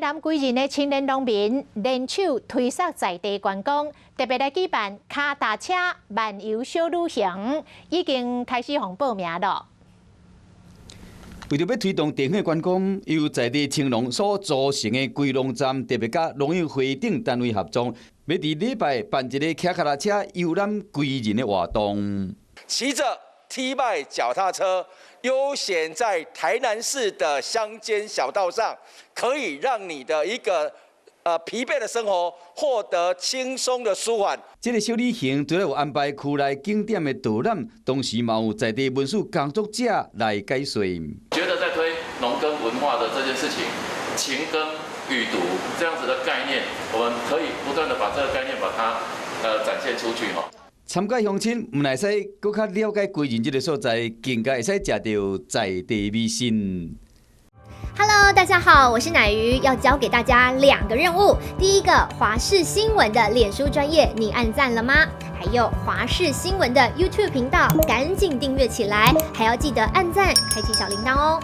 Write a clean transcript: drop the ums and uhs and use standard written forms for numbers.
南归仁的青年农民联手推动在地观光，特别来举办脚踏车漫游小旅行，已经开始报名了。为着要推动电影观光，由在地青农所组成的归农站，特别甲农业会等单位合作，要伫礼拜办一个脚踏车游览归仁的活动。骑着 T 拜脚踏车，悠闲在台南市的乡间小道上，可以让你的一个疲惫的生活获得轻松的舒缓。这个小旅行除了有安排区内景点的导览，同时嘛有在地文史工作者来解说。觉得在推农耕文化的这件事情，勤耕育读这样子的概念，我们可以不断的把这个概念把它展现出去哈。参加乡亲唔来使更加了解归仁这个所在，更加会使食到在地美食。Hello， 大家好，我是乃瑜，要教给大家2个任务。第一个，华视新闻的脸书专页，你按赞了吗？还有华视新闻的 YouTube 频道，赶紧订阅起来，还要记得按赞，开启小铃铛哦。